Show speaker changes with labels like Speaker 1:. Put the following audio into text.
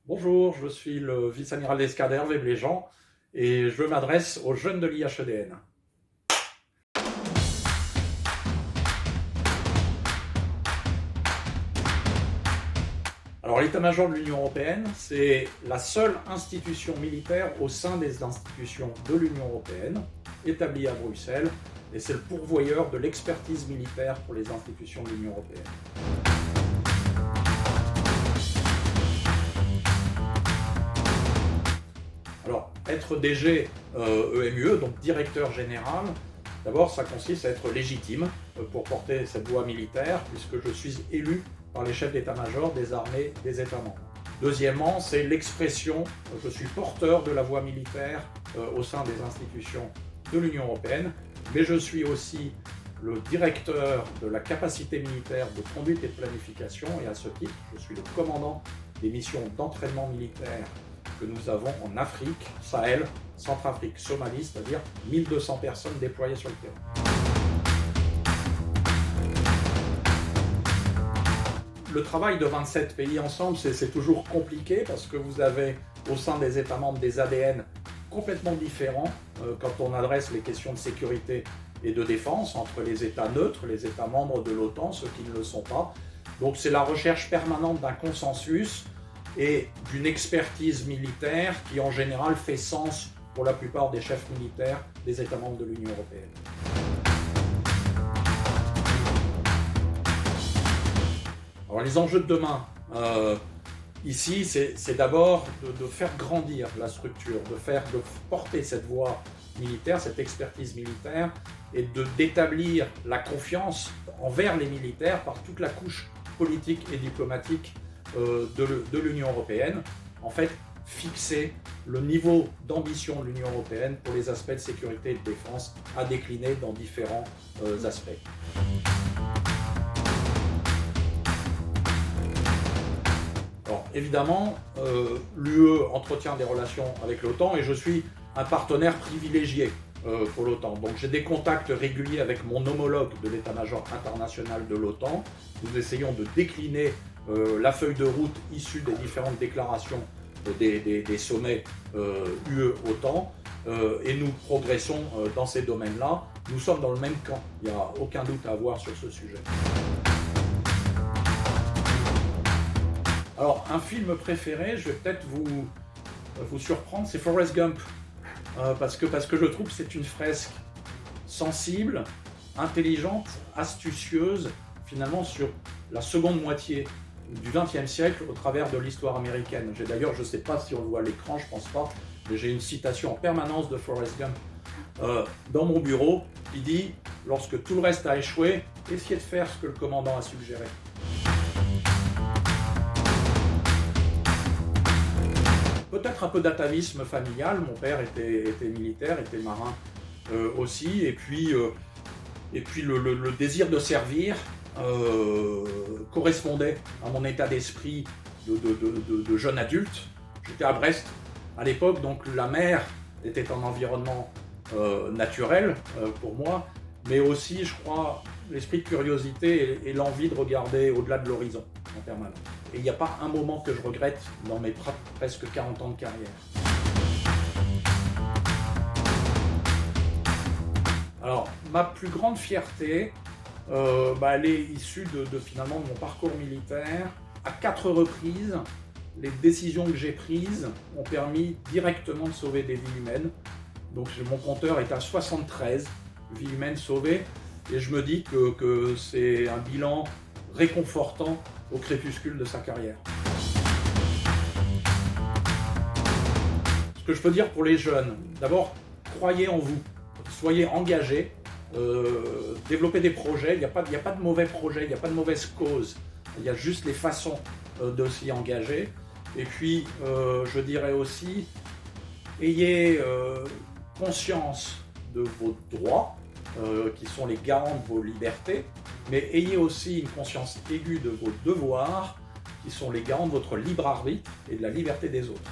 Speaker 1: Bonjour, je suis le vice-amiral d'escadre Hervé Bléjean et je m'adresse aux jeunes de l'IHEDN. Alors l'état-major de l'Union européenne, c'est la seule institution militaire au sein des institutions de l'Union européenne, établie à Bruxelles, et c'est le pourvoyeur de l'expertise militaire pour les institutions de l'Union européenne. Alors, être DG EMUE, donc directeur général, d'abord ça consiste à être légitime pour porter cette voie militaire, puisque je suis élu par les chefs d'état-major des armées des États membres. Deuxièmement, c'est l'expression, je suis porteur de la voie militaire au sein des institutions de l'Union européenne, mais je suis aussi le directeur de la capacité militaire de conduite et de planification, et à ce titre, je suis le commandant des missions d'entraînement militaire que nous avons en Afrique, Sahel, Centrafrique, Somalie, c'est-à-dire 1200 personnes déployées sur le terrain. Le travail de 27 pays ensemble, c'est toujours compliqué parce que vous avez au sein des États membres des ADN complètement différents quand on adresse les questions de sécurité et de défense entre les États neutres, les États membres de l'OTAN, ceux qui ne le sont pas. Donc c'est la recherche permanente d'un consensus et d'une expertise militaire qui en général fait sens pour la plupart des chefs militaires des États membres de l'Union européenne. Alors les enjeux de demain, ici c'est d'abord de faire grandir la structure, de porter cette voie militaire, cette expertise militaire et d'établir la confiance envers les militaires par toute la couche politique et diplomatique de l'Union européenne. En fait, fixer le niveau d'ambition de l'Union européenne pour les aspects de sécurité et de défense à décliner dans différents aspects. Alors, évidemment, l'UE entretient des relations avec l'OTAN et je suis un partenaire privilégié pour l'OTAN. Donc j'ai des contacts réguliers avec mon homologue de l'état-major international de l'OTAN. Nous essayons de décliner la feuille de route issue des différentes déclarations des sommets UE-OTAN et nous progressons dans ces domaines-là. Nous sommes dans le même camp, il n'y a aucun doute à avoir sur ce sujet. Alors, un film préféré, je vais peut-être vous surprendre, c'est Forrest Gump. Parce que je trouve que c'est une fresque sensible, intelligente, astucieuse, finalement sur la seconde moitié du XXe siècle au travers de l'histoire américaine. J'ai d'ailleurs, je ne sais pas si on le voit à l'écran, je ne pense pas, mais j'ai une citation en permanence de Forrest Gump dans mon bureau qui dit « Lorsque tout le reste a échoué, essayez de faire ce que le commandant a suggéré ». Peut-être un peu d'atavisme familial, mon père était militaire, était marin aussi, et puis le désir de servir correspondait à mon état d'esprit de jeune adulte. J'étais à Brest à l'époque, donc la mer était un environnement naturel pour moi, mais aussi, je crois, l'esprit de curiosité et l'envie de regarder au-delà de l'horizon en permanence. Et il n'y a pas un moment que je regrette dans mes presque 40 ans de carrière. Alors, ma plus grande fierté, elle est issue finalement de mon parcours militaire. À 4 reprises, les décisions que j'ai prises ont permis directement de sauver des vies humaines. Donc mon compteur est à 73 vies humaines sauvées. Et je me dis que c'est un bilan réconfortant au crépuscule de sa carrière. Ce que je peux dire pour les jeunes, d'abord, croyez en vous, soyez engagés, développez des projets, il n'y a pas de mauvais projets, il n'y a pas de mauvaise cause, il y a juste les façons de s'y engager. Et puis, je dirais aussi, ayez conscience de vos droits, qui sont les garants de vos libertés, mais ayez aussi une conscience aiguë de vos devoirs, qui sont les garants de votre libre arbitre et de la liberté des autres.